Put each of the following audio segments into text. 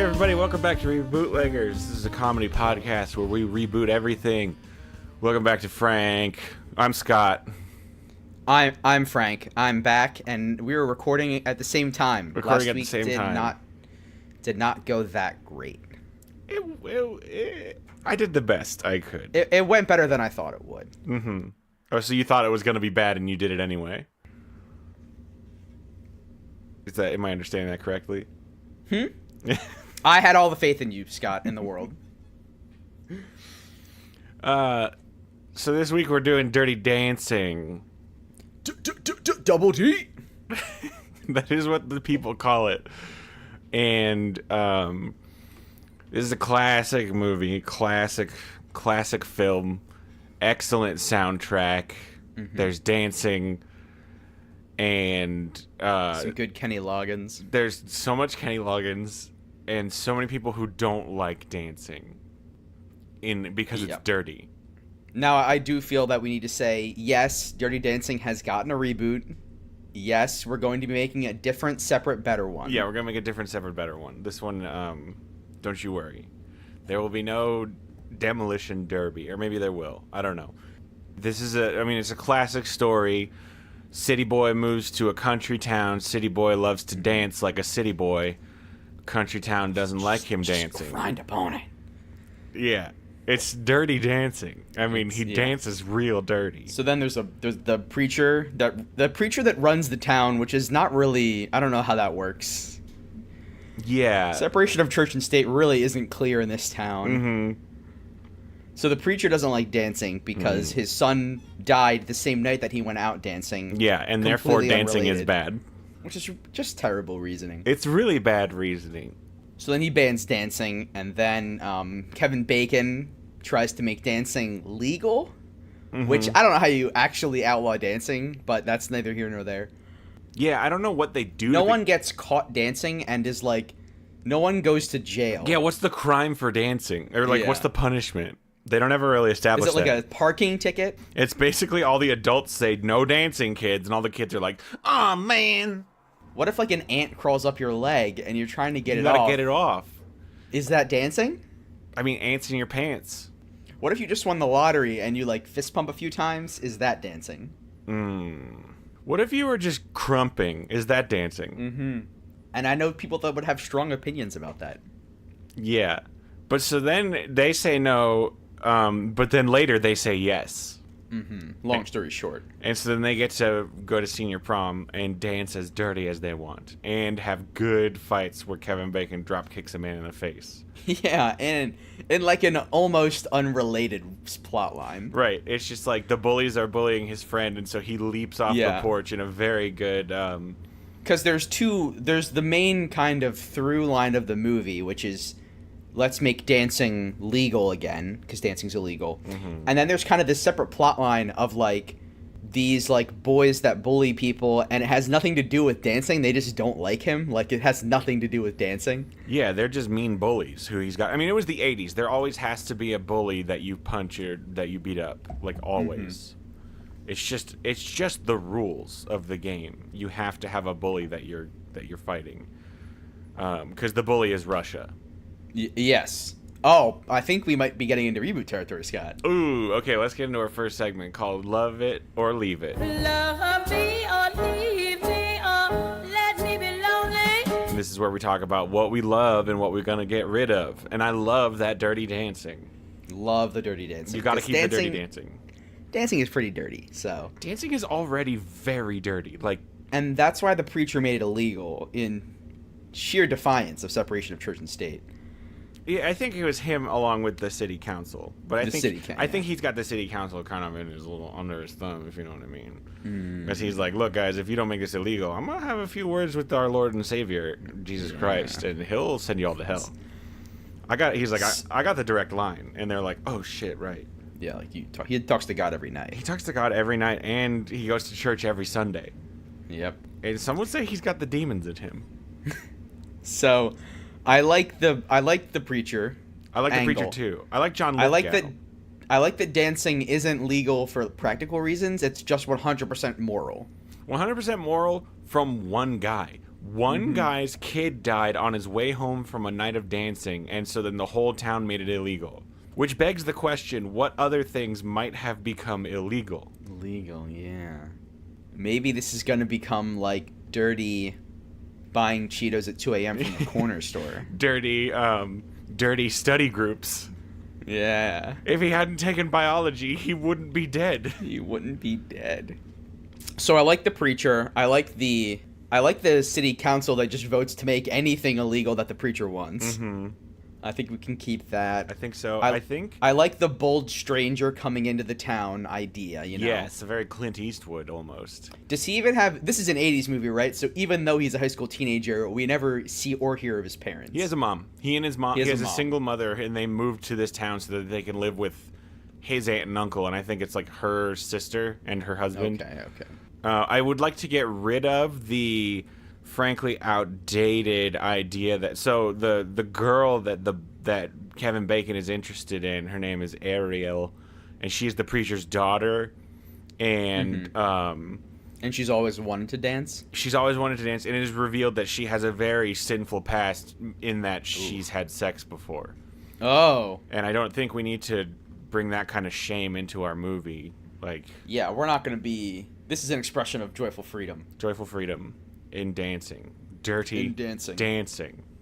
everybody, welcome back to Rebootleggers. This is a comedy podcast where we reboot everything. Welcome back to Frank. I'm Scott. I'm Frank. I'm back, and we were recording at the same time. Recording at the same time. Did not go that great. I did the best I could. It went better than I thought it would. Mm-hmm. Oh, so you thought it was going to be bad and you did it anyway? Am I understanding that correctly? I had all the faith in you, Scott, in the world. So this week we're doing Dirty Dancing. Double D? That is what the people call it. And this is a classic movie, classic film, excellent soundtrack. Mm-hmm. There's dancing, and some good Kenny Loggins. There's so much Kenny Loggins, and so many people who don't like dancing, because it's dirty. Now, I do feel that we need to say, yes, Dirty Dancing has gotten a reboot. Yes, we're going to be making a different, separate, better one. Yeah, we're going to make a different, separate, better one. This one, don't you worry. There will be no Demolition Derby, or maybe there will. I don't know. This is it's a classic story. City boy moves to a country town. City boy loves to dance like a city boy. Country town doesn't like him dancing. Grind upon it. Yeah. It's dirty dancing. I mean, he dances real dirty. So then there's the preacher that runs the town, which is not really, I don't know how that works. Yeah. Separation of church and state really isn't clear in this town. Mm-hmm. So the preacher doesn't like dancing because his son died the same night that he went out dancing. Yeah, and therefore dancing is bad. Which is just terrible reasoning. It's really bad reasoning. So then he bans dancing, and then Kevin Bacon tries to make dancing legal, which I don't know how you actually outlaw dancing, but that's neither here nor there. Yeah, I don't know what they do. No one gets caught dancing and is like, no one goes to jail. Yeah, what's the crime for dancing? Or what's the punishment? They don't ever really establish that. Is it like a parking ticket? It's basically all the adults say, no dancing, kids, and all the kids are like, oh, man. What if, like, an ant crawls up your leg and you're trying to get it off? You gotta get it off. Is that dancing? I mean, ants in your pants. What if you just won the lottery and you, like, fist pump a few times? Is that dancing? What if you were just crumping? Is that dancing? Mm-hmm. And I know people that would have strong opinions about that. Yeah. But so then they say no, but then later they say yes. Mm-hmm. Long story short. And so then they get to go to senior prom and dance as dirty as they want. And have good fights where Kevin Bacon drop kicks a man in the face. Yeah, and in like an almost unrelated plot line. Right. It's just like the bullies are bullying his friend, and so he leaps off the porch in a very good... Because there's the main kind of through line of the movie, which is... let's make dancing legal again, because dancing's illegal. Mm-hmm. And then there's kind of this separate plot line of, like, these, like, boys that bully people, and it has nothing to do with dancing. They just don't like him. Like, it has nothing to do with dancing. Yeah, they're just mean bullies who he's got. I mean, it was the 80s. There always has to be a bully that you punch or that you beat up. Like, always. Mm-hmm. It's just the rules of the game. You have to have a bully that you're fighting. Because the bully is Russia. Yes. Oh, I think we might be getting into reboot territory, Scott. Ooh, okay, let's get into our first segment called Love It or Leave It. Love me or leave me or let me be lonely. And this is where we talk about what we love and what we're going to get rid of. And I love that dirty dancing. Love the dirty dancing. You got to keep the dirty dancing. Dancing is pretty dirty, so. Dancing is already very dirty. And that's why the preacher made it illegal in sheer defiance of separation of church and state. Yeah, I think it was him along with the city council. But I think he's got the city council kind of in his little under his thumb, if you know what I mean. Because he's like, look, guys, if you don't make this illegal, I'm gonna have a few words with our Lord and Savior, Jesus Christ, and he'll send you all to hell. I got the direct line, and they're like, oh shit, right. Yeah, like he talks to God every night. He talks to God every night, and he goes to church every Sunday. Yep. And some would say he's got the demons in him. So. I like the preacher. I like angle. the preacher too. I like John Lithgow. I like that dancing isn't legal for practical reasons. It's just 100% moral. 100% moral from one guy. One guy's kid died on his way home from a night of dancing, and so then the whole town made it illegal. Which begs the question, what other things might have become illegal? Illegal, yeah. Maybe this is going to become like dirty buying Cheetos at 2 a.m. from the corner store. Dirty study groups. Yeah. If he hadn't taken biology, he wouldn't be dead. He wouldn't be dead. So I like the preacher. I like the city council that just votes to make anything illegal that the preacher wants. Mm-hmm. I think we can keep that. I think so. I like the bold stranger coming into the town idea, you know? Yeah, it's a very Clint Eastwood almost. Does he even have... This is an 80s movie, right? So even though he's a high school teenager, we never see or hear of his parents. He has a mom. He and his mom... He has a single mother, and they moved to this town so that they can live with his aunt and uncle, and I think it's like her sister and her husband. Okay. I would like to get rid of the frankly outdated idea that the girl that Kevin Bacon is interested in, her name is Ariel, and she's the preacher's daughter, and and she's always wanted to dance. She's always wanted to dance, and it is revealed that she has a very sinful past in that she's had sex before. Oh, and I don't think we need to bring that kind of shame into our movie. Like, yeah, we're not going to be. This is an expression of joyful freedom. Joyful freedom. In dancing. Dirty dancing. Dirty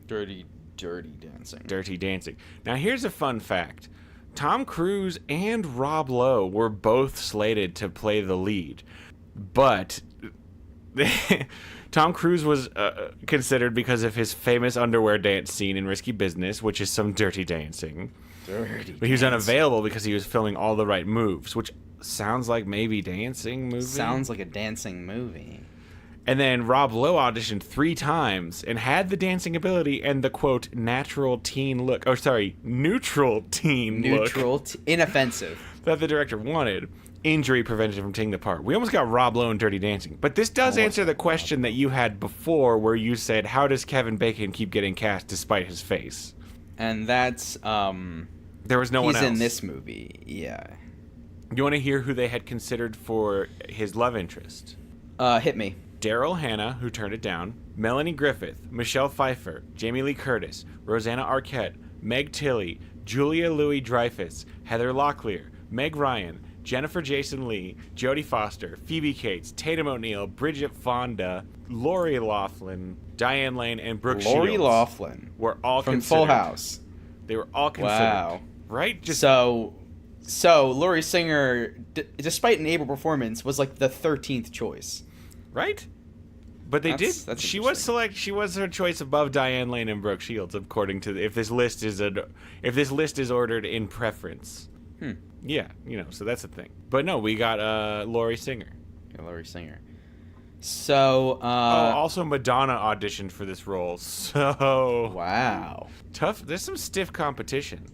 dancing. Dirty dancing. Now, here's a fun fact. Tom Cruise and Rob Lowe were both slated to play the lead. But Tom Cruise was considered because of his famous underwear dance scene in Risky Business, which is some dirty dancing. But he was unavailable because he was filming All the Right Moves, which sounds like maybe dancing movie. Sounds like a dancing movie. And then Rob Lowe auditioned 3 times and had the dancing ability and the, quote, neutral teen look inoffensive. That the director wanted. Injury prevented him from taking the part. We almost got Rob Lowe in Dirty Dancing. But this does answer the question that you had before where you said, how does Kevin Bacon keep getting cast despite his face? And that's, there was no one else. He's in this movie, yeah. You want to hear who they had considered for his love interest? Hit me. Daryl Hannah, who turned it down, Melanie Griffith, Michelle Pfeiffer, Jamie Lee Curtis, Rosanna Arquette, Meg Tilly, Julia Louis-Dreyfus, Heather Locklear, Meg Ryan, Jennifer Jason Leigh, Jodie Foster, Phoebe Cates, Tatum O'Neal, Bridget Fonda, Lori Loughlin, Diane Lane, and Brooke Shields. Lori Loughlin were all from considered. Full House. They were all considered. Wow. Right? So Lori Singer, despite an able performance, was like the 13th choice. Right? But she was select. She was her choice above Diane Lane and Brooke Shields, according to if this list is ordered in preference. Yeah, so that's the thing. But no, we got Lori Singer. Yeah, Lori Singer. So also Madonna auditioned for this role. So wow, tough. There's some stiff competition.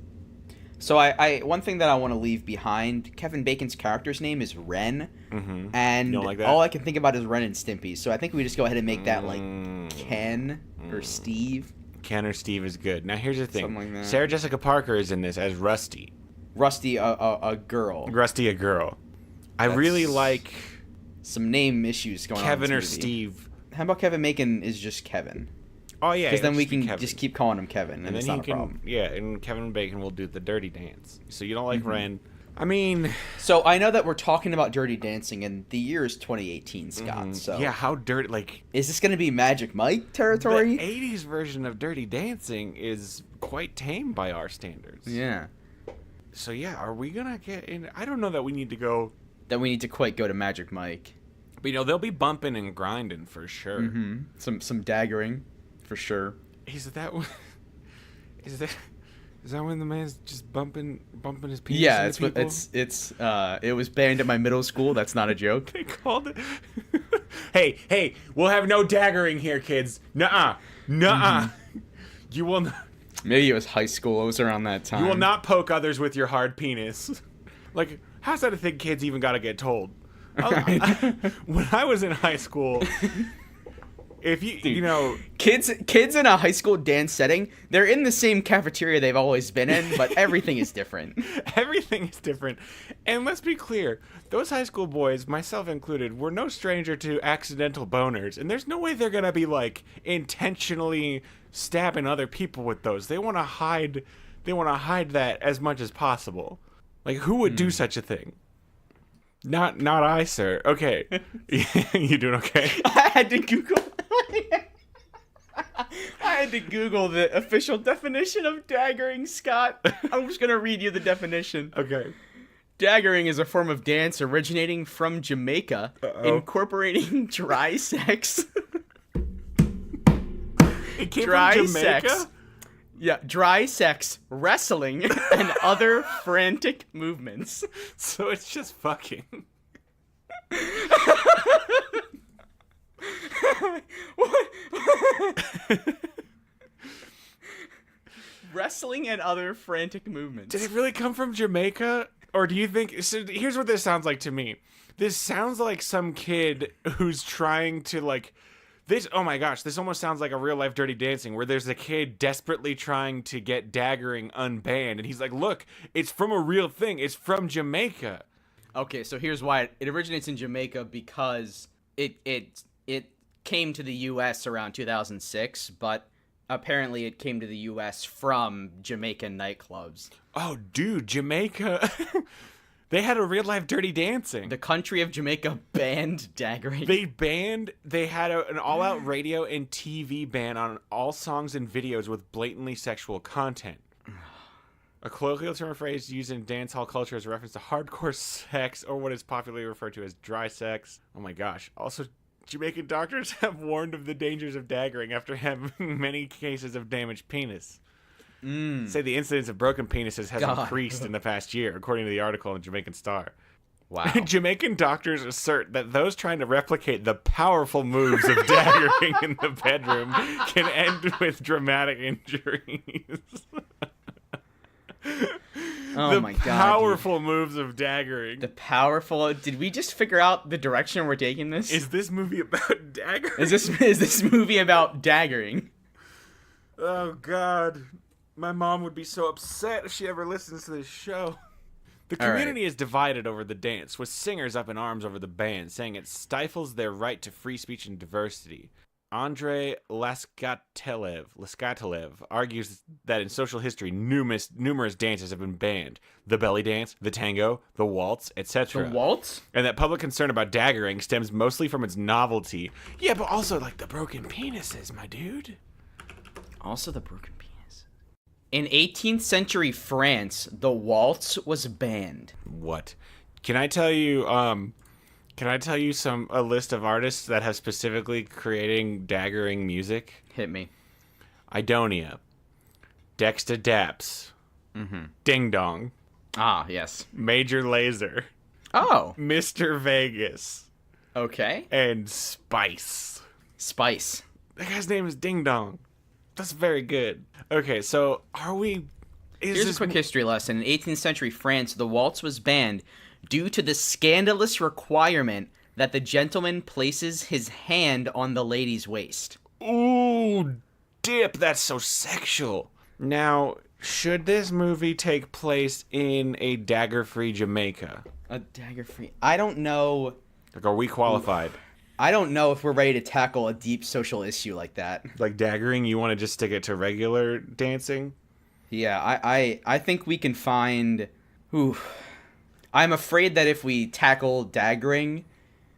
So I one thing that I want to leave behind, Kevin Bacon's character's name is Ren, and you don't like that? all I can think about is Ren and Stimpy. So I think we just go ahead and make that like Ken or Steve. Ken or Steve is good. Now here's the thing: something like that. Sarah Jessica Parker is in this as Rusty. Rusty, a girl. Rusty, a girl. I really like some name issues going on. Kevin or Steve. How about Kevin Bacon is just Kevin? Oh yeah, because then we can just keep calling him Kevin, and it's not a problem. Yeah, and Kevin Bacon will do the dirty dance. So you don't like Ren? I mean, so I know that we're talking about Dirty Dancing, and the year is 2018, Scott. So yeah, how dirty? Like, is this going to be Magic Mike territory? The 80s version of Dirty Dancing is quite tame by our standards. Yeah. So yeah, are we gonna get in? I don't know that we need to go. That we need to quite go to Magic Mike. But they'll be bumping and grinding for sure. Some daggering. For sure. Is that when the man's just bumping his penis? Yeah, it was banned at my middle school. That's not a joke. They called it. Hey, we'll have no daggering here, kids. Nuh-uh. You will not. Maybe it was high school. It was around that time. You will not poke others with your hard penis. Like, how's that a thing kids even got to get told? When I was in high school, if you know, kids in a high school dance setting, they're in the same cafeteria they've always been in, but everything is different. Everything is different. And let's be clear, those high school boys, myself included, were no stranger to accidental boners, and there's no way they're gonna be like intentionally stabbing other people with those. They want to hide that as much as possible. Like, who would do such a thing? Not I, sir. Okay. You doing okay? I had to Google the official definition of daggering, Scott. I'm just going to read you the definition. Okay. Daggering is a form of dance originating from Jamaica, incorporating dry sex. It came from Jamaica? Sex. Yeah, dry sex, wrestling, and other frantic movements. So it's just fucking. Wrestling and other frantic movements. Did it really come from Jamaica? Or do you think... So here's what this sounds like to me. This sounds like some kid who's trying to, like... Oh my gosh, this almost sounds like a real life Dirty Dancing where there's a kid desperately trying to get daggering unbanned, and he's like, look, it's from a real thing. It's from Jamaica. Okay, so here's why. It originates in Jamaica because it came to the U.S. around 2006, but apparently it came to the U.S. from Jamaican nightclubs. Oh, dude, Jamaica... They had a real life Dirty Dancing. The country of Jamaica banned daggering. They had an all out radio and TV ban on all songs and videos with blatantly sexual content. A colloquial term or phrase used in dance hall culture is a reference to hardcore sex or what is popularly referred to as dry sex. Oh my gosh. Also, Jamaican doctors have warned of the dangers of daggering after having many cases of damaged penis. Say the incidence of broken penises has increased in the past year, according to the article in Jamaican Star. Wow. Jamaican doctors assert that those trying to replicate the powerful moves of daggering in the bedroom can end with dramatic injuries. Oh my god. The powerful moves of daggering. The powerful... Did we just figure out the direction we're taking this? Is this movie about daggering? Is this movie about daggering? Oh god. My mom would be so upset if she ever listens to this show. The community is divided over the dance, with singers up in arms over the ban, saying it stifles their right to free speech and diversity. Andrei Laskatelev argues that in social history, numerous dances have been banned. The belly dance, the tango, the waltz, etc. The waltz? And that public concern about daggering stems mostly from its novelty. Yeah, but also, like, the broken penises, my dude. Also the broken penis. In 18th century France, the waltz was banned. What? Can I tell you a list of artists that have specifically creating daggering music? Hit me. Idonia. Dexta Daps. Ding Dong. Ah, yes. Major Lazer. Oh. Mr. Vegas. Okay. And Spice. Spice. That guy's name is Ding Dong. That's very good. Okay, so here's a quick history lesson. In 18th century France, the waltz was banned due to the scandalous requirement that the gentleman places his hand on the lady's waist. Ooh, dip, that's so sexual. Now, should this movie take place in a dagger-free Jamaica? A dagger-free... I don't know... Like, are we qualified? I don't know if we're ready to tackle a deep social issue like that. Like daggering, you want to just stick it to regular dancing? Yeah, I think we can find... Ooh. I'm afraid that if we tackle daggering,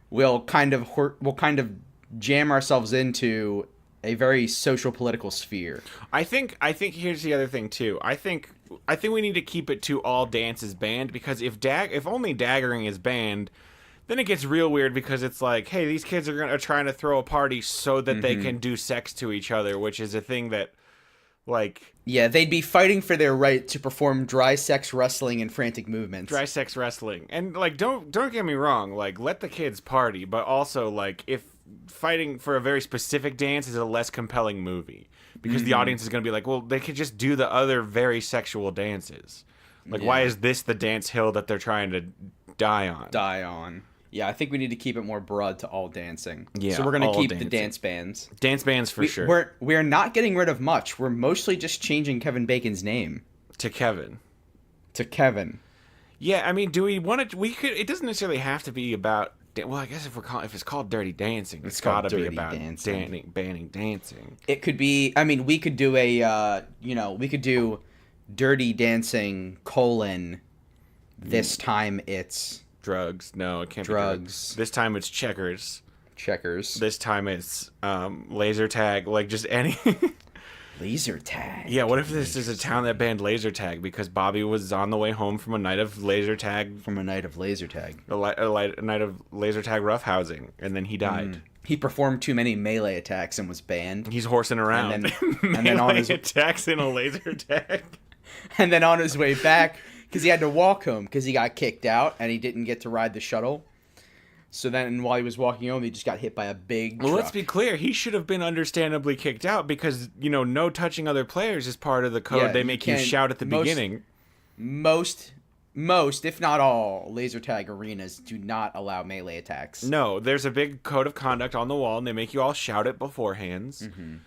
we'll kind of jam ourselves into a very social political sphere. I think here's the other thing too. I think we need to keep it to all dances banned, because if only daggering is banned, then it gets real weird, because it's like, hey, these kids are trying to throw a party so that they can do sex to each other, which is a thing that, like... Yeah, they'd be fighting for their right to perform dry sex wrestling and frantic movements. Dry sex wrestling. And, like, don't get me wrong, like, let the kids party, but also, like, if fighting for a very specific dance is a less compelling movie, because the audience is going to be like, well, they could just do the other very sexual dances. Like, why is this the dance hill that they're trying to die on? Yeah, I think we need to keep it more broad to all dancing. Yeah, so we're gonna all keep dancing. the dance bands. Dance bands for sure. We're not getting rid of much. We're mostly just changing Kevin Bacon's name To Kevin. to Kevin. Yeah, I mean, do we want to? We could. It doesn't necessarily have to be about. Well, I guess if it's called Dirty Dancing, it's got to be Dirty about Dancing. banning dancing. It could be. I mean, we could do a. We could do Dirty Dancing : This time it's Drugs. No, it can't drugs. be drugs. This time it's checkers. Checkers. This time it's laser tag. Like just any. Laser tag. Yeah, what if this is a town that banned laser tag because Bobby was on the way home from a night of laser tag, From a night of laser tag. a night of laser tag roughhousing, and then he died. He performed too many melee attacks and was banned. He's horsing around. And then on his attacks in a laser tag. And then on his way back, because he had to walk home because he got kicked out and he didn't get to ride the shuttle. So then while he was walking home, he just got hit by a big truck. Well, let's be clear. He should have been understandably kicked out because, no touching other players is part of the code. Yeah, they make you shout at the beginning. Most, if not all, laser tag arenas do not allow melee attacks. No, there's a big code of conduct on the wall, and they make you all shout it beforehand. Mm-hmm.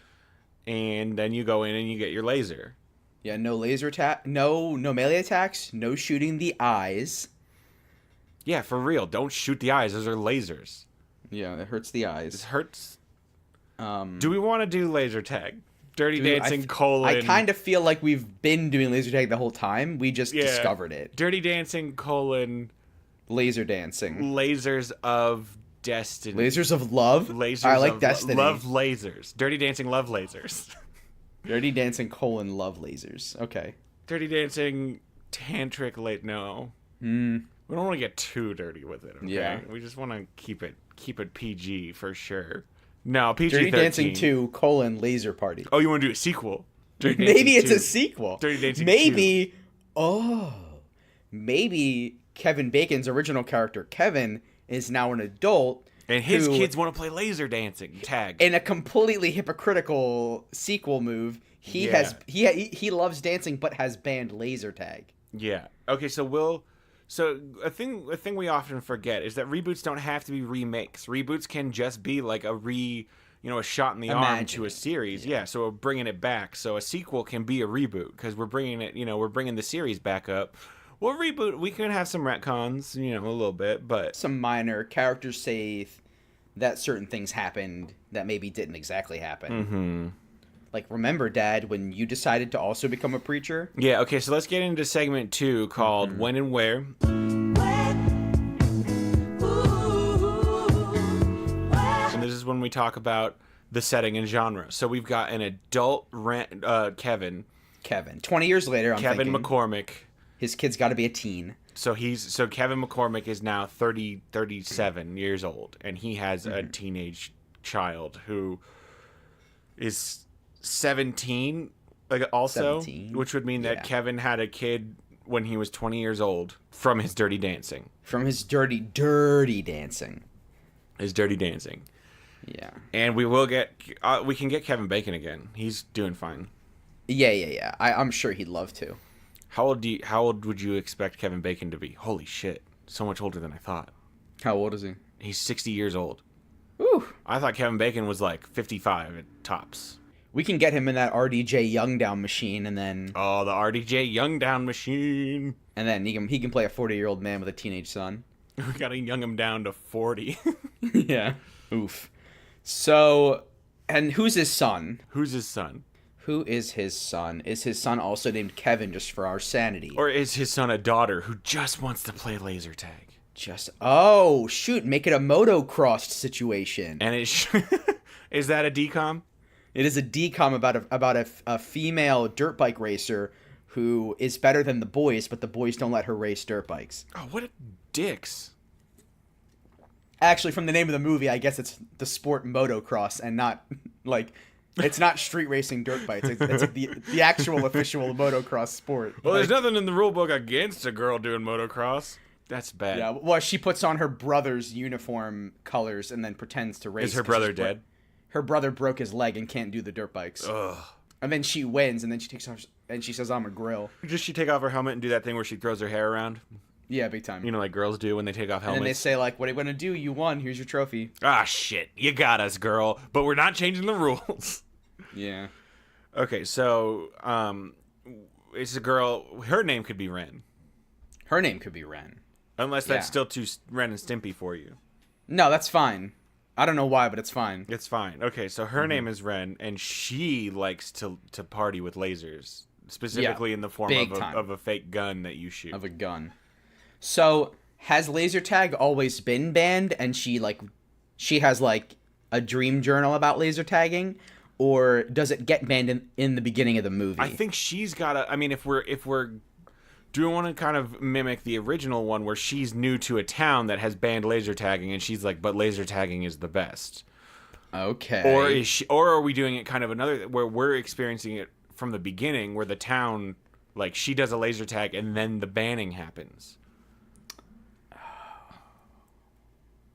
And then you go in and you get your laser. Yeah, no laser attack, no melee attacks, no shooting the eyes. Yeah, for real. Don't shoot the eyes. Those are lasers. Yeah, it hurts the eyes. It hurts. Do we want to do laser tag? Dirty Dancing : I kind of feel like we've been doing laser tag the whole time. We just discovered it. Dirty Dancing : Laser dancing. Lasers of Destiny. Lasers of love? Lasers I like of Destiny. Love lasers. Dirty Dancing love lasers. Dirty Dancing : love lasers. Okay. Dirty Dancing tantric no. We don't want to get too dirty with it, okay? Yeah. We just want to keep it PG for sure. No, PG-13. Dirty Dancing 2 : Laser Party. Oh, you want to do a sequel? Maybe it's a sequel. Dirty Dancing 2. Maybe Kevin Bacon's original character, Kevin, is now an adult. And his kids want to play laser dancing tag. In a completely hypocritical sequel move, he loves dancing but has banned laser tag. Yeah. Okay, So a thing we often forget is that reboots don't have to be remakes. Reboots can just be like a shot in the arm to a series. Yeah, so we're bringing it back. So a sequel can be a reboot because we're bringing the series back up. Well, reboot, we can have some retcons, a little bit, but some minor characters say that certain things happened that maybe didn't exactly happen. Mm-hmm. Like, remember, Dad, when you decided to also become a preacher? Yeah, okay, so let's get into segment 2 called When and Where. And this is when we talk about the setting and genre. So we've got an adult Kevin. 20 years later, I'm Kevin thinking. McCormick. His kid's got to be a teen. So Kevin McCormick is now 37 years old, and he has a teenage child who is 17, also, 17. Which would mean that Kevin had a kid when he was 20 years old from his dirty dancing. From his dirty dancing. His dirty dancing. Yeah. And we can get Kevin Bacon again. He's doing fine. Yeah. I'm sure he'd love to. How old would you expect Kevin Bacon to be? Holy shit. So much older than I thought. How old is he? He's 60 years old. Ooh. I thought Kevin Bacon was like 55 at tops. We can get him in that RDJ Youngdown machine, and then... Oh, the RDJ Youngdown machine. And then he can play a 40-year-old man with a teenage son. We gotta young him down to 40. Yeah. Oof. So, and who's his son? Who's his son? Who is his son? Is his son also named Kevin, just for our sanity? Or is his son a daughter who just wants to play laser tag? Oh, shoot, make it a motocrossed situation. And is that a decom? It is a decom about a female dirt bike racer who is better than the boys, but the boys don't let her race dirt bikes. Oh, what dicks. Actually, from the name of the movie, I guess it's the sport motocross and not, like, it's not street racing dirt bikes. It's like the actual official motocross sport. Well, there's nothing in the rule book against a girl doing motocross. That's bad. Yeah, well, she puts on her brother's uniform colors and then pretends to race. Is her brother dead? Her brother broke his leg and can't do the dirt bikes. Ugh. And then she wins, and then she takes off, and she says, "I'm a grill." Does she take off her helmet and do that thing where she throws her hair around? Yeah, big time. You know, like girls do when they take off helmets. And then they say, like, what are you going to do? You won. Here's your trophy. Ah, shit. You got us, girl. But we're not changing the rules. Yeah. Okay, so it's a girl. Her name could be Ren. Her name could be Ren. Unless that's still too Ren and Stimpy for you. No, that's fine. I don't know why, but it's fine. It's fine. Okay, so her name is Ren, and she likes to party with lasers. Specifically in the form of a fake gun that you shoot. Of a gun. So, has laser tag always been banned, and she has, like, a dream journal about laser tagging? Or does it get banned in the beginning of the movie? I think she's got I mean, if we're do want to kind of mimic the original one where she's new to a town that has banned laser tagging, and she's like, but laser tagging is the best. Okay. Or are we doing it kind of another, where we're experiencing it from the beginning, where the town, like, she does a laser tag and then the banning happens?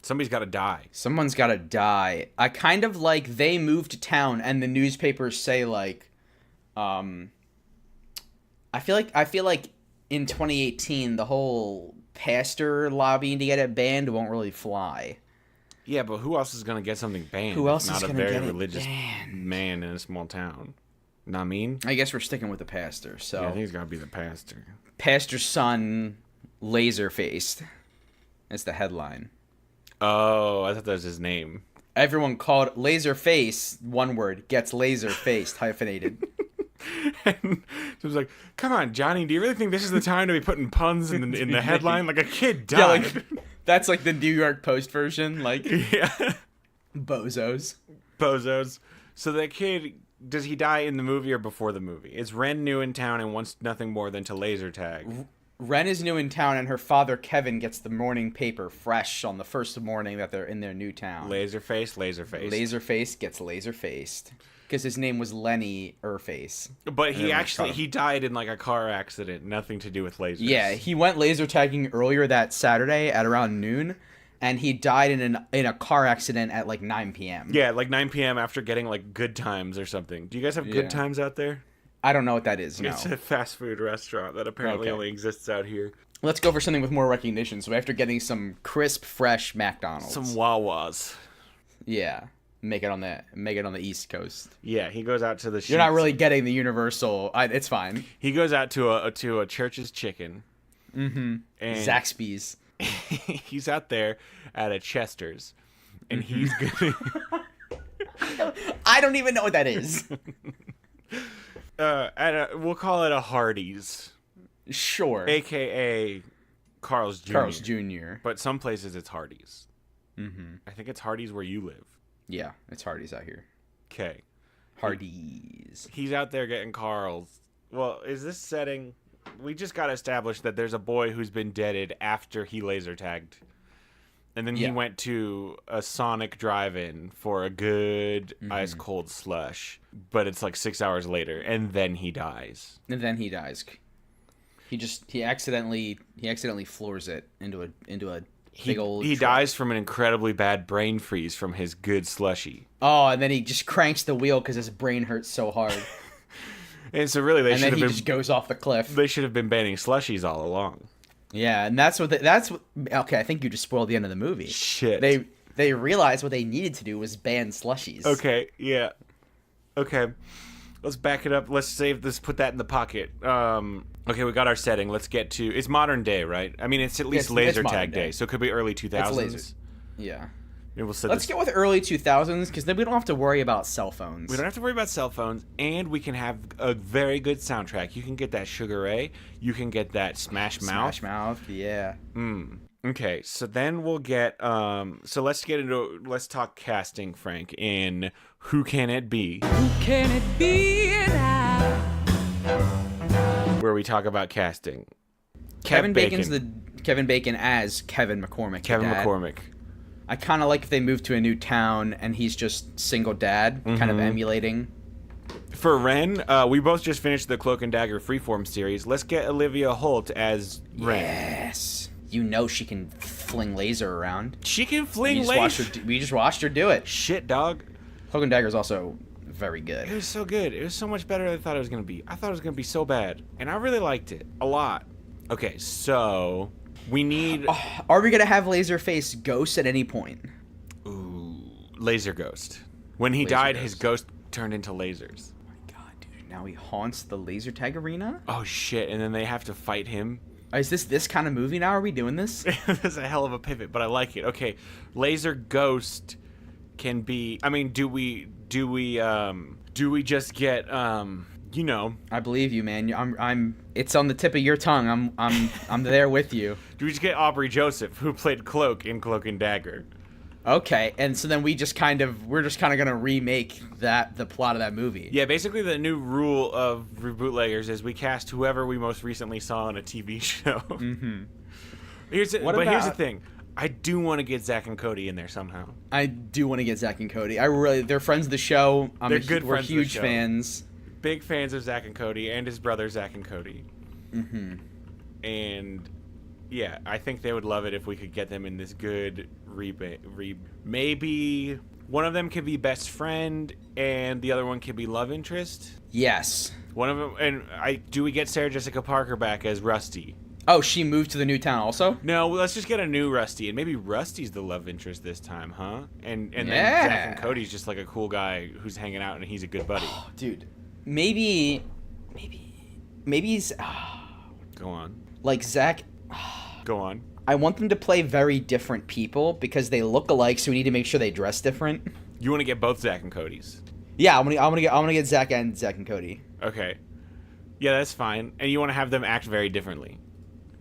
Somebody's got to die. Someone's got to die. I kind of like they move to town and the newspapers say, like, I feel like in 2018 the whole pastor lobbying to get it banned won't really fly. Yeah, but who else is going to get something banned? Who else is going to get it banned? Not a very religious man in a small town. Not mean? I guess we're sticking with the pastor. So yeah, I think it's got to be the pastor. Pastor's son, laser-faced. That's the headline. Oh, I thought that was his name. Everyone called Laserface, one word, gets laser-faced, hyphenated. And it was like, come on, Johnny, do you really think this is the time to be putting puns in the headline? Like, a kid died. Yeah, like, that's like the New York Post version. Like, yeah. Bozos. So that kid, does he die in the movie or before the movie? Is Ren new in town and wants nothing more than to laser tag? Ren is new in town, and her father, Kevin, gets the morning paper fresh on the first morning that they're in their new town. Laserface. Laserface gets laser-faced. Because his name was Lenny Erface. But he died in, like, a car accident. Nothing to do with lasers. Yeah, he went laser tagging earlier that Saturday at around noon, and he died in a car accident at, like, 9 p.m. Yeah, like 9 p.m. after getting, like, Good Times or something. Do you guys have Good Times out there? I don't know what that is, no. It's a fast food restaurant that apparently only exists out here. Let's go for something with more recognition. So after getting some crisp, fresh McDonald's. Some Wawas. Yeah. Make it on the East Coast. Yeah, he goes out to the. You're not really getting the universal. It's fine. He goes out to a Church's Chicken. Mm-hmm. And Zaxby's. He's out there at a Chester's, and he's gonna. I don't even know what that is. We'll call it a Hardee's. Sure. AKA Carl's Jr. Carl's Jr. But some places it's Hardee's. Mm-hmm. I think it's Hardee's where you live. Yeah, it's Hardee's out here. Okay. Hardee's. He's out there getting Carl's. Well, is this setting... We just got established that there's a boy who's been deaded after he laser tagged. And then he went to a Sonic drive-in for a good ice-cold slush. But it's like 6 hours later, and then he dies. He accidentally floors it into a He dies from an incredibly bad brain freeze from his good slushy. Oh, and then he just cranks the wheel because his brain hurts so hard. And so really, he just goes off the cliff. They should have been banning slushies all along. Yeah, and that's what. Okay, I think you just spoiled the end of the movie. Shit. They realized what they needed to do was ban slushies. Okay. Yeah. Okay. Let's back it up. Let's save this. Put that in the pocket. Okay, we got our setting. Let's get to... It's modern day, right? I mean, it's at least laser tag day, so it could be early 2000s. It's yeah. Let's get with early 2000s, because then we don't have to worry about cell phones. We don't have to worry about cell phones, and we can have a very good soundtrack. You can get that Sugar Ray. You can get that Smash Mouth. Smash Mouth, yeah. Okay, so then we'll get... So let's talk casting, Frank, in Who Can It Be? Who can it be now? Where we talk about casting. Kevin Bacon as Kevin McCormick. McCormick. I kind of like if they move to a new town and he's just single dad, kind of emulating. For Ren, we both just finished the Cloak and Dagger Freeform series. Let's get Olivia Holt as Ren. Yes. You know she can fling laser around. She can fling laser. We just watched her do it. Shit, dog. Cloak and Dagger is also very good. It was so good. It was so much better than I thought it was going to be. I thought it was going to be so bad. And I really liked it. A lot. Okay, so... We need... Are we going to have Laserface ghost at any point? Ooh, Laser Ghost. When he died, his ghost turned into lasers. Oh my god, dude. Now he haunts the laser tag arena? Oh, shit. And then they have to fight him. Is this kind of movie now? Are we doing this? That's a hell of a pivot, but I like it. Okay, Laser Ghost can be... I mean, do we just get, you know... I believe you, man. I'm it's on the tip of your tongue. I'm there with you. Do we just get Aubrey Joseph, who played Cloak in Cloak and Dagger? Okay, and so then we're just kind of gonna remake the plot of that movie. Yeah, basically the new rule of bootleggers is we cast whoever we most recently saw on a TV show. Mm-hmm. Here's the thing. I do want to get Zach and Cody in there somehow. I do want to get Zach and Cody. They're friends of the show. They're good We're friends huge of the show. fans. Big fans of Zach and Cody and his brother Zach and Cody. Mm-hmm. And yeah, I think they would love it if we could get them in this good maybe one of them could be best friend and the other one could be love interest. Yes. One of them, and do we get Sarah Jessica Parker back as Rusty? Oh, she moved to the new town also? No, let's just get a new Rusty, and maybe Rusty's the love interest this time, huh? And then Yeah. Zach and Cody's just like a cool guy who's hanging out and he's a good buddy. Dude, maybe he's Go on. like Zach. Go on. I want them to play very different people because they look alike, so we need to make sure they dress different. You want to get both Zach and Cody's? Yeah, I'm gonna get Zach and Cody. Okay. Yeah, that's fine. And you want to have them act very differently.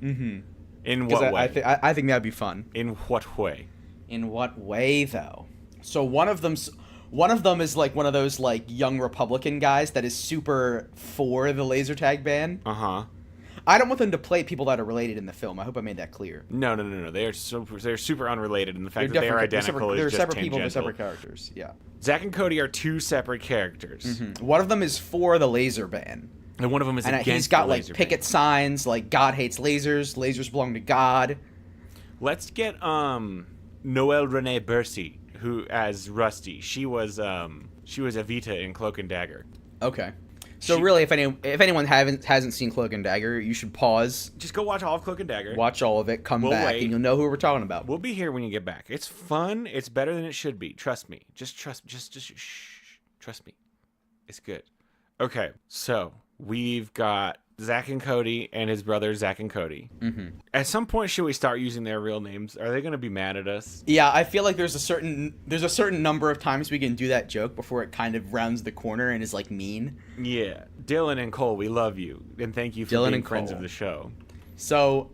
Mm-hmm. In what way? I think that'd be fun. In what way? In what way, though? So one of them is like one of those like young Republican guys that is super for the laser tag ban. Uh-huh. I don't want them to play people that are related in the film. I hope I made that clear. No. They're super unrelated, and the fact that they are identical they're is just separate people, they're tangential. separate characters. Yeah. Zach and Cody are two separate characters. Mm-hmm. One of them is for the laser ban. And one of them is against he's got the like laser picket ban. signs like God hates lasers, lasers belong to God. Let's get Noelle Renee Bercy, who as Rusty. She was Evita in Cloak and Dagger. Okay. So really, if anyone hasn't seen Cloak and Dagger, you should pause. Just go watch all of Cloak and Dagger. Watch all of it, come We'll back, wait. and you'll know who we're talking about. We'll be here when you get back. It's fun. It's better than it should be. Trust me. Just shh. Trust me. It's good. Okay, so we've got Zach and Cody and his brother Zach and Cody. Mm-hmm. At some point, should we start using their real names? Are they going to be mad at us? Yeah, I feel like there's a certain number of times we can do that joke before it kind of rounds the corner and is like mean. Yeah. Dylan and Cole, we love you. And thank you for Dylan being and friends Cole. of the show. So,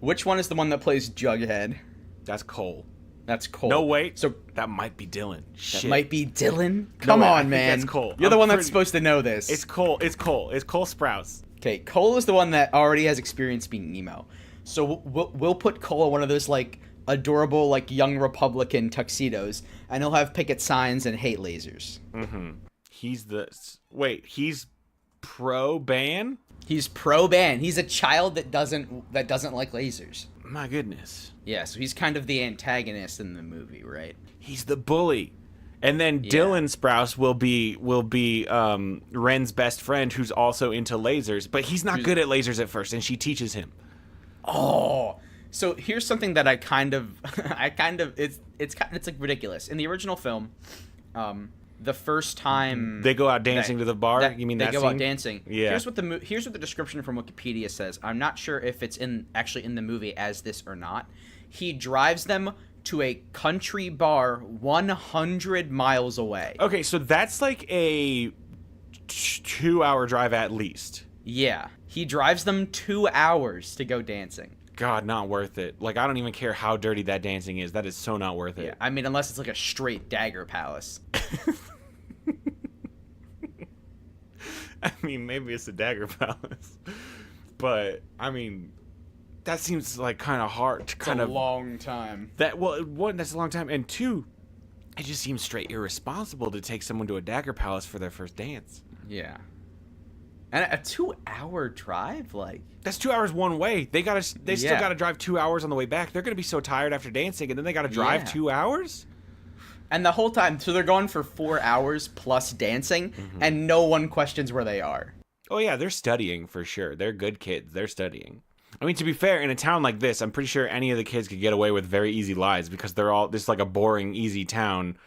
which one is the one that plays Jughead? That's Cole. That's Cole. No, wait. So that might be Dylan. Shit. that might be Dylan. Come wait, I on, think man. that's Cole. You're the I'm one that's pretty- supposed to know this. It's Cole. It's Cole. It's Cole Sprouse. Okay, Cole is the one that already has experience being emo. So we'll put Cole in one of those like adorable like young Republican tuxedos, and he'll have picket signs and hate lasers. Mm-hmm. He's pro-ban? He's pro-ban. He's a child that doesn't like lasers. My goodness. Yeah, so he's kind of the antagonist in the movie, right? He's the bully. And then Dylan Sprouse will be Ren's best friend who's also into lasers, but he's not good at lasers at first, and she teaches him. Oh, so here's something that it's like ridiculous. In the original film, the first time They go out dancing to the bar. You mean they that go scene? out dancing? Yeah. Here's what the description from Wikipedia says. I'm not sure if it's actually in the movie as this or not. He drives them to a country bar 100 miles away. Okay, so that's like a 2-hour drive at least. Yeah, he drives them 2 hours to go dancing. God, not worth it. Like, I don't even care how dirty that dancing is. That is so not worth it. Yeah, I mean, unless it's like a straight dagger palace. I mean, maybe it's a dagger palace. But, I mean, that seems like kind of hard to kind of... long time. One, that's a long time. And two, it just seems straight irresponsible to take someone to a dagger palace for their first dance. Yeah. And a 2-hour drive, like... That's 2 hours one way. They still Yeah. gotta drive 2 hours on the way back. They're gonna be so tired after dancing, and then they gotta drive Yeah. 2 hours? And the whole time, so they're going for 4 hours plus dancing, and no one questions where they are. Oh yeah, they're studying for sure. They're good kids. They're studying. I mean, to be fair, in a town like this, I'm pretty sure any of the kids could get away with very easy lies because they're all this is like a boring, easy town,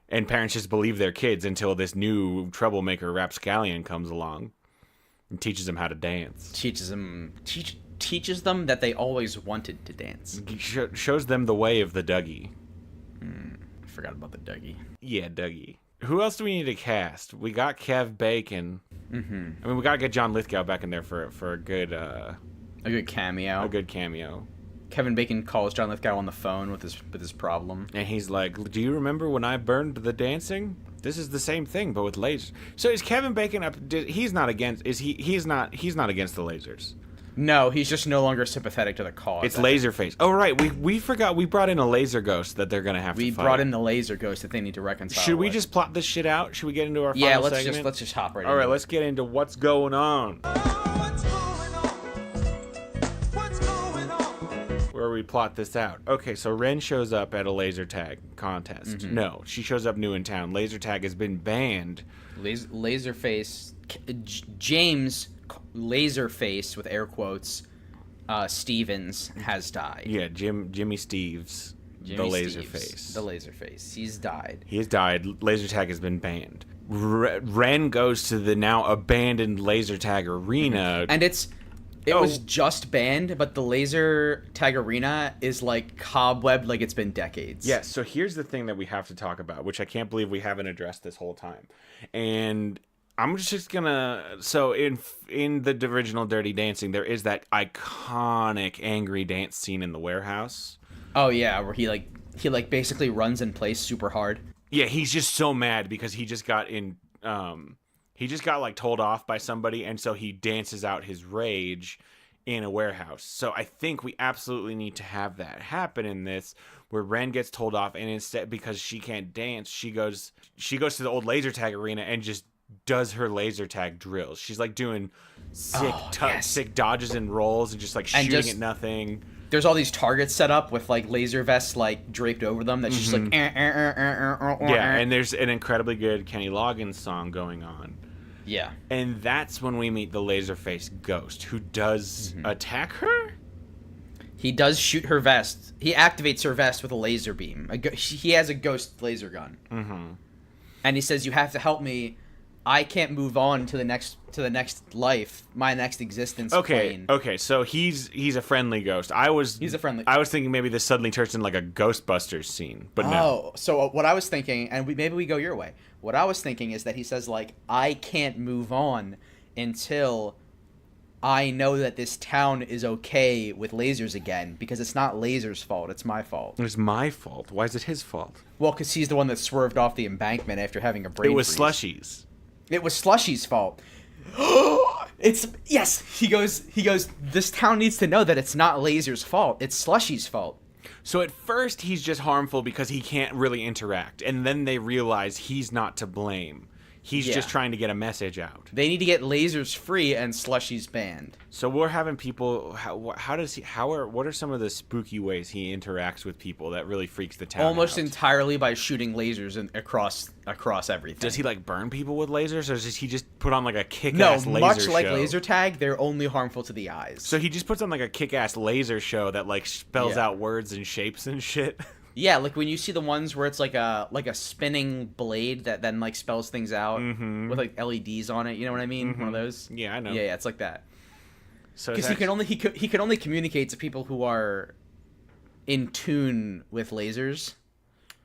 and parents just believe their kids until this new troublemaker rapscallion comes along and teaches them how to dance. Teaches them that they always wanted to dance. Shows them the way of the Dougie. I forgot about the Dougie. Yeah, Dougie. Who else do we need to cast? We got Kev Bacon. Mm-hmm. I mean, we gotta get John Lithgow back in there for a good cameo. A good cameo. Kevin Bacon calls John Lithgow on the phone with his problem, and he's like, "Do you remember when I burned the dancing? This is the same thing, but with lasers." So is Kevin Bacon up? He's not against. Is he? He's not against the lasers. No, he's just no longer sympathetic to the cause. It's Laserface. Oh, right. We forgot. We brought in a laser ghost that they're going to have to fight. We brought in the laser ghost that they need to reconcile. Should we just plot this shit out? Should we get into our final segment? let's just hop right in. All right, let's get into what's going on. Where we plot this out. Okay, so Ren shows up at a laser tag contest. Mm-hmm. No, she shows up new in town. Laser tag has been banned. Laserface. James Laserface with air quotes Stevens has died. Yeah, Jimmy Steves, the Laserface. The Laserface. He's died. He has died. Laser tag has been banned. Ren goes to the now abandoned laser tag arena. And it was just banned, but the laser tag arena is like cobwebbed like it's been decades. Yeah, so here's the thing that we have to talk about, which I can't believe we haven't addressed this whole time. And I'm just gonna. So in the original Dirty Dancing, there is that iconic angry dance scene in the warehouse. Oh yeah, where he basically runs and plays super hard. Yeah, he's just so mad because he just got like told off by somebody, and so he dances out his rage in a warehouse. So I think we absolutely need to have that happen in this, where Ren gets told off, and instead, because she can't dance, she goes to the old laser tag arena and just does her laser tag drills. She's like doing sick dodges and rolls and just like shooting at nothing. There's all these targets set up with like laser vests like draped over them that's just like yeah, and there's an incredibly good Kenny Loggins song going on. Yeah. And that's when we meet the Laserface ghost, who does attack her? He does shoot her vest. He activates her vest with a laser beam. He has a ghost laser gun. Mm-hmm. And he says, "You have to help me. I can't move on to the next life, my next existence." Plane. Okay, so he's a friendly ghost. He's a friendly. I was thinking maybe this suddenly turns into like a Ghostbusters scene, but no. Oh, so what I was thinking, and maybe we go your way. What I was thinking is that he says like, "I can't move on until I know that this town is okay with lasers again, because it's not lasers' fault, it's my fault." It's my fault. Why is it his fault? Well, because he's the one that swerved off the embankment after having a brain freeze. It was Slushy's. It was Slushy's fault. He goes, "This town needs to know that it's not Laser's fault. It's Slushy's fault." So at first he's just harmful because he can't really interact, and then they realize he's not to blame. He's just trying to get a message out. They need to get lasers free and Slushy's banned. So we're having people. What are some of the spooky ways he interacts with people that really freaks the town Almost out? entirely by shooting lasers across everything. Does he like burn people with lasers, or does he just put on like a kick-ass laser show? No, much like laser tag, they're only harmful to the eyes. So he just puts on like a kick-ass laser show that like spells out words and shapes and shit. Yeah, like when you see the ones where it's like a spinning blade that then like spells things out with like LEDs on it. You know what I mean? One of those. Yeah, I know. Yeah, it's like that. So because he can only communicate to people who are in tune with lasers.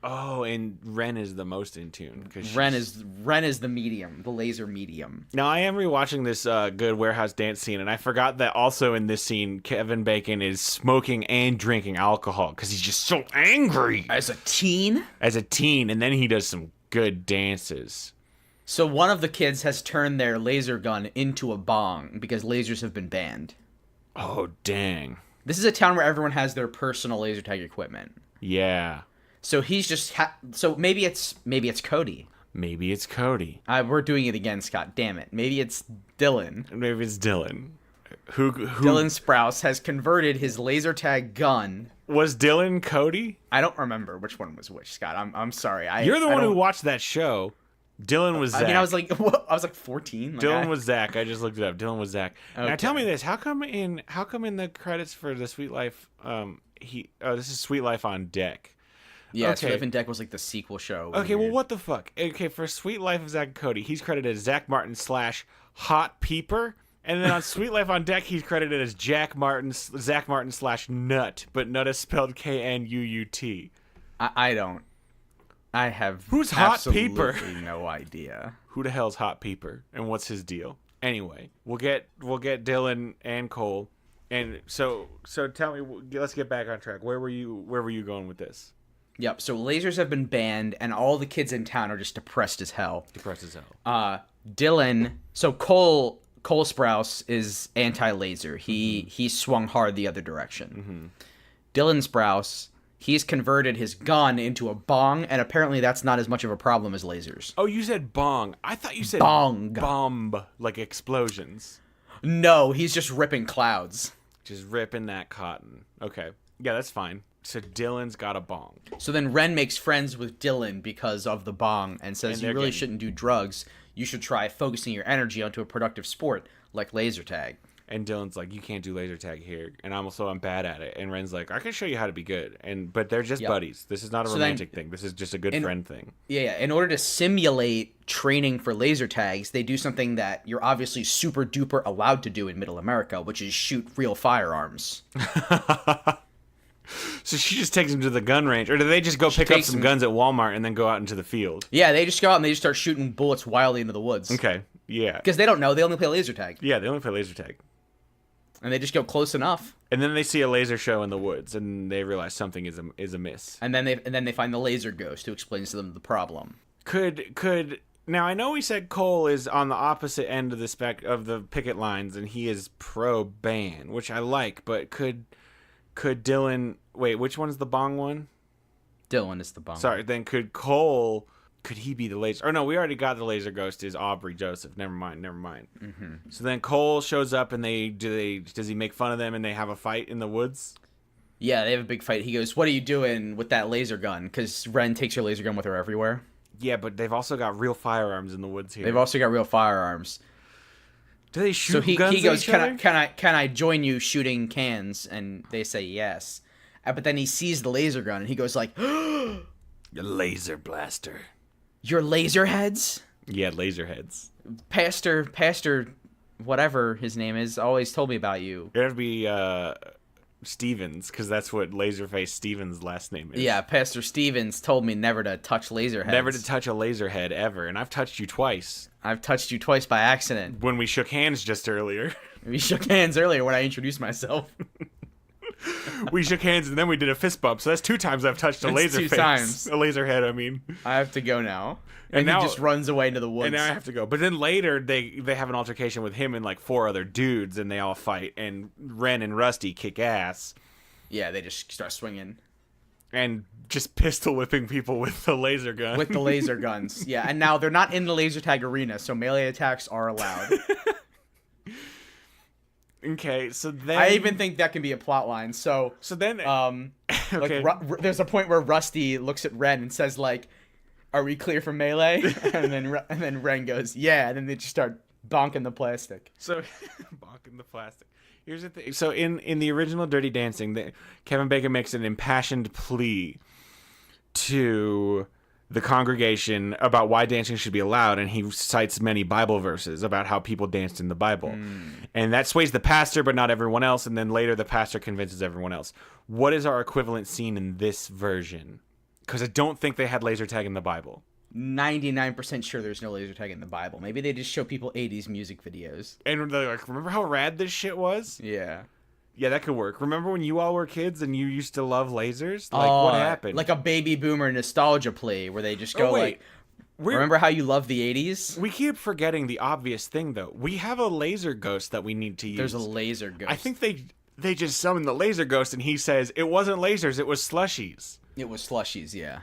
Oh, and Ren is the most in tune because Ren is the medium, the laser medium. Now I am rewatching this good warehouse dance scene, and I forgot that also in this scene, Kevin Bacon is smoking and drinking alcohol because he's just so angry as a teen. And then he does some good dances. So one of the kids has turned their laser gun into a bong because lasers have been banned. Oh dang! This is a town where everyone has their personal laser tag equipment. Yeah. So he's just so maybe it's Cody. Maybe it's Cody. We're doing it again, Scott. Damn it. Maybe it's Dylan. Maybe it's Dylan. Who Dylan Sprouse has converted his laser tag gun. Was Dylan Cody? I don't remember which one was which, Scott. I'm sorry. You're the one who watched that show. Dylan was Zach. I mean, I was like 14. Dylan was Zach. I just looked it up. Dylan was Zach. Okay. Now tell me this: how come in the credits for the Sweet Life, this is Sweet Life on Deck. Yeah, okay. Sweet Life on Deck was like the sequel show. Okay, well, what the fuck? Okay, for Sweet Life of Zach and Cody, he's credited as Zach Martin / Hot Peeper, and then on Sweet Life on Deck, he's credited as Zach Martin / Nut, but Nut is spelled Knuut. I have Who's Hot Peeper? No idea. Who the hell's Hot Peeper, and what's his deal? Anyway, we'll get Dylan and Cole, and so tell me. Let's get back on track. Where were you going with this? Yep. So lasers have been banned, and all the kids in town are just depressed as hell. Dylan. So Cole Sprouse is anti-laser. He swung hard the other direction. Dylan Sprouse. He's converted his gun into a bong, and apparently that's not as much of a problem as lasers. Oh, you said bong. I thought you said bong. Bomb, like explosions. No, he's just ripping clouds. Just ripping that cotton. Okay. Yeah, that's fine. So Dylan's got a bong. So then Ren makes friends with Dylan because of the bong and says you really shouldn't do drugs. You should try focusing your energy onto a productive sport like laser tag. And Dylan's like, you can't do laser tag here, and I'm bad at it. And Ren's like, I can show you how to be good. But they're just buddies. This is not a romantic thing. This is just a good friend thing. Yeah. In order to simulate training for laser tags, they do something that you're obviously super duper allowed to do in Middle America, which is shoot real firearms. So she just takes him to the gun range, or do they just go pick up some guns at Walmart and then go out into the field? Yeah, they just go out and they just start shooting bullets wildly into the woods. Okay. Yeah. Because they don't know. They only play laser tag. Yeah, they only play laser tag. And they just go close enough. And then they see a laser show in the woods, and they realize something is amiss. And then they find the laser ghost who explains to them the problem. Could now I know we said Cole is on the opposite end of the picket lines, and he is pro ban, which I like. But could Dylan? Wait, which one's the bong one? Dylan is the bong. Sorry, then could Cole? Could he be the laser? Oh no, we already got the laser ghost is Aubrey Joseph. Never mind. Mm-hmm. So then Cole shows up and does he make fun of them and they have a fight in the woods? Yeah, they have a big fight. He goes, "What are you doing with that laser gun?" Because Ren takes her laser gun with her everywhere. Yeah, but they've also got real firearms in the woods here. They've also got real firearms. Do they shoot? So he guns goes, at each other? "Can I join you shooting cans?" And they say yes. But then he sees the laser gun and he goes like, "Your laser blaster." Your laser heads? Yeah, laser heads. Pastor, whatever his name is, always told me about you. It would be Stevens, because that's what Laserface Stevens' last name is. Yeah, Pastor Stevens told me never to touch laser heads. Never to touch a laser head ever, and I've touched you twice. I've touched you twice by accident. When we shook hands just earlier. We shook hands earlier when I introduced myself. We shook hands and then we did a fist bump. So that's 2 times I've touched a laser face. 2 times. A laser head, I mean. I have to go now. And now he just runs away into the woods. And now I have to go. But then later they have an altercation with him and like 4 other dudes and they all fight. And Ren and Rusty kick ass. Yeah, they just start swinging. And just pistol whipping people with the laser gun. With the laser guns. Yeah, and now they're not in the laser tag arena, so melee attacks are allowed. Okay, so then I even think that can be a plot line. So then okay. Like there's a point where Rusty looks at Ren and says like, "Are we clear for melee?" and then Ren goes, "Yeah," and then they just start bonking the plastic. So bonking the plastic. Here's the thing. So in the original Dirty Dancing, Kevin Bacon makes an impassioned plea to the congregation about why dancing should be allowed, and he cites many Bible verses about how people danced in the Bible. And that sways the pastor, but not everyone else, and then later the pastor convinces everyone else. What is our equivalent scene in this version? Because I don't think they had laser tag in the Bible. 99% sure there's no laser tag in the Bible. Maybe they just show people 80s music videos. And they're like, remember how rad this shit was? Yeah. Yeah, that could work. Remember when you all were kids and you used to love lasers? Like, what happened? Like a baby boomer nostalgia play where they just go remember how you love the 80s? We keep forgetting the obvious thing, though. We have a laser ghost that we need to use. There's a laser ghost. I think they just summoned the laser ghost and he says, it wasn't lasers, it was slushies. It was slushies, yeah.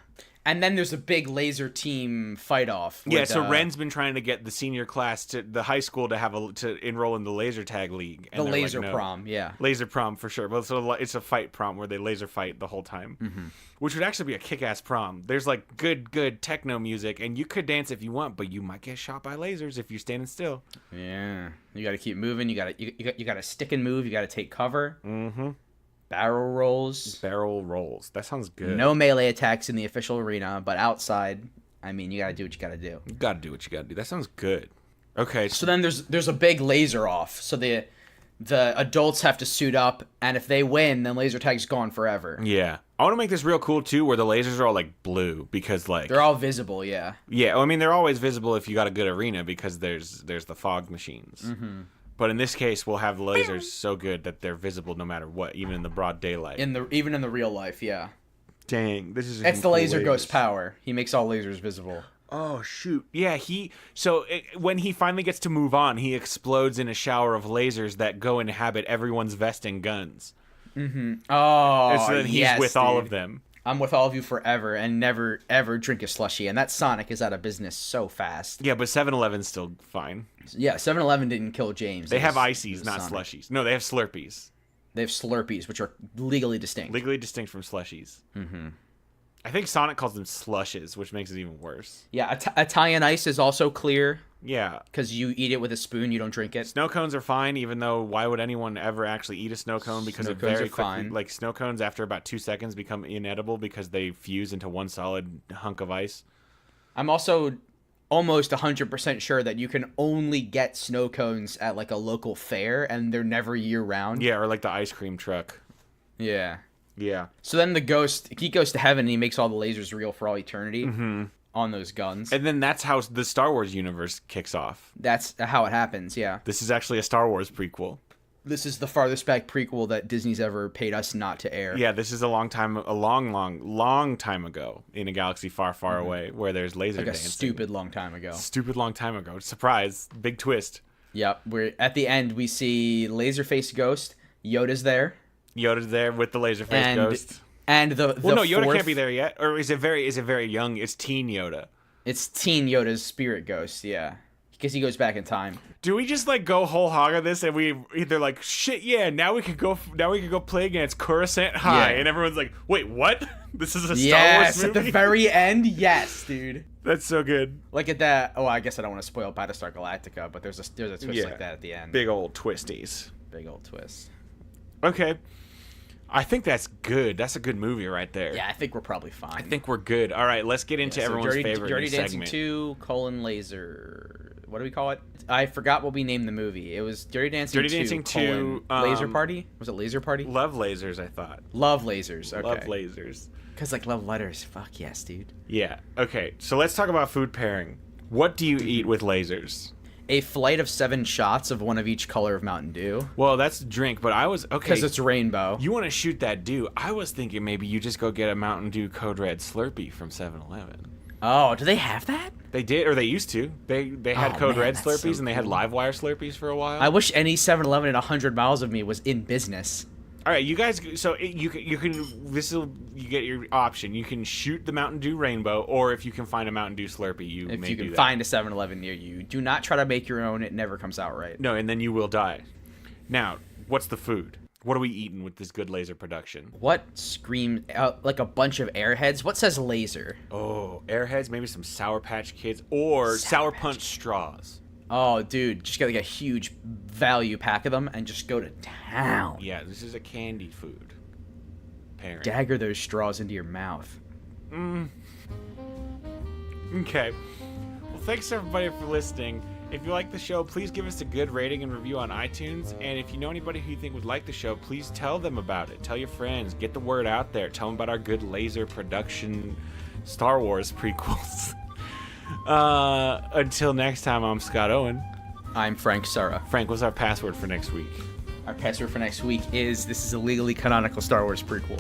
And then there's a big laser team fight off. Yeah, so Ren's been trying to get the senior class to the high school to enroll in the laser tag league. And the laser prom, yeah. Laser prom for sure. But so it's a fight prom where they laser fight the whole time, which would actually be a kick-ass prom. There's like good techno music, and you could dance if you want, but you might get shot by lasers if you're standing still. Yeah, you got to keep moving. You got to stick and move. You got to take cover. Mm-hmm. Barrel rolls. That sounds good. No melee attacks in the official arena, but outside, I mean, you gotta do what you gotta do. You gotta do what you gotta do. That sounds good. Okay. So then there's a big laser off. So the adults have to suit up, and if they win, then laser tag's gone forever. Yeah. I want to make this real cool too, where the lasers are all like blue because like they're all visible. Yeah. Yeah. Well, I mean, they're always visible if you got a good arena because there's the fog machines. Mm-hmm. But in this case, we'll have lasers so good that they're visible no matter what, even in the broad daylight. Even in the real life, yeah. Dang, this is. It's the laser ghost power. He makes all lasers visible. Oh shoot! Yeah, when he finally gets to move on, he explodes in a shower of lasers that go inhabit everyone's vest and guns. Mm-hmm. Oh, and so then he's with all of them. I'm with all of you forever and never, ever drink a slushie. And that Sonic is out of business so fast. Yeah, but 7-Eleven's still fine. Yeah, 7-Eleven didn't kill James. They have ices, not Sonic. Slushies. No, they have Slurpees. They have Slurpees, which are legally distinct. Legally distinct from slushies. Mm-hmm. I think Sonic calls them slushes, which makes it even worse. Yeah, Italian ice is also clear. Yeah. Because you eat it with a spoon, you don't drink it. Snow cones are fine, even though why would anyone ever actually eat a snow cone? Because it very quickly, fine. Like snow cones after about 2 seconds become inedible because they fuse into one solid hunk of ice. I'm also almost 100% sure that you can only get snow cones at like a local fair and they're never year round. Yeah, or like the ice cream truck. Yeah. Yeah. So then he goes to heaven and he makes all the lasers real for all eternity. Mm-hmm. On those guns. And then that's how the Star Wars universe kicks off. That's how it happens, yeah. This is actually a Star Wars prequel. This is the farthest back prequel that Disney's ever paid us not to air. Yeah, this is a long time ago in a galaxy far, far away where there's laser dancing. A stupid long time ago. Surprise. Big twist. Yep. At the end, we see Laserface Ghost. Yoda's there. Yoda's there with the Laserface Ghost. And Yoda can't be there yet, or is it very young? It's teen Yoda. It's teen Yoda's spirit ghost, yeah, because he goes back in time. Do we just like go whole hog on this, and we either like shit, yeah, now we could go play against Coruscant High, and everyone's like, wait, what? This is a Star Wars movie? At the very end, yes, dude. That's so good. Like at that. Oh, I guess I don't want to spoil Battlestar Galactica, but there's a twist like that at the end. Big old twisties. Big old twist. Okay. I think that's good. That's a good movie right there. Yeah, I think we're probably fine. I think we're good. All right, let's get into everyone's favorite Dirty segment. Dancing 2, Laser. What do we call it? I forgot what we named the movie. It was Dirty Dancing 2, Laser Party? Was it Laser Party? Love Lasers, I thought. Love Lasers, okay. Love Lasers. Because, like, love letters. Fuck yes, dude. Yeah, okay. So let's talk about food pairing. What do you eat with lasers? A flight of 7 shots of one of each color of Mountain Dew. Well, that's a drink, but I was... Okay. Because it's rainbow. You want to shoot that dew. I was thinking maybe you just go get a Mountain Dew Code Red Slurpee from 7-Eleven. Oh, do they have that? They did, or they used to. They had Code Red Slurpees, so and they had Livewire Slurpees for a while. I wish any 7-Eleven at 100 miles of me was in business. All right, you guys. So you get your option. You can shoot the Mountain Dew Rainbow, or if you can find a Mountain Dew Slurpee, if you can find a 7-Eleven near you. Do not try to make your own. It never comes out right. No, and then you will die. Now, what's the food? What are we eating with this good laser production? What screams like a bunch of Airheads? What says laser? Oh, Airheads, maybe some Sour Patch Kids, or Sour Punch straws. Oh, dude, just get like a huge value pack of them and just go to town. Yeah, this is a candy food pairing. Dagger those straws into your mouth. Okay. Well, thanks everybody for listening. If you like the show, please give us a good rating and review on iTunes. And if you know anybody who you think would like the show, please tell them about it. Tell your friends. Get the word out there. Tell them about our good laser production Star Wars prequels. Until next time, I'm Scott Owen. I'm Frank Sara. Frank, what's our password for next week? Our password for next week is this is a legally canonical Star Wars prequel.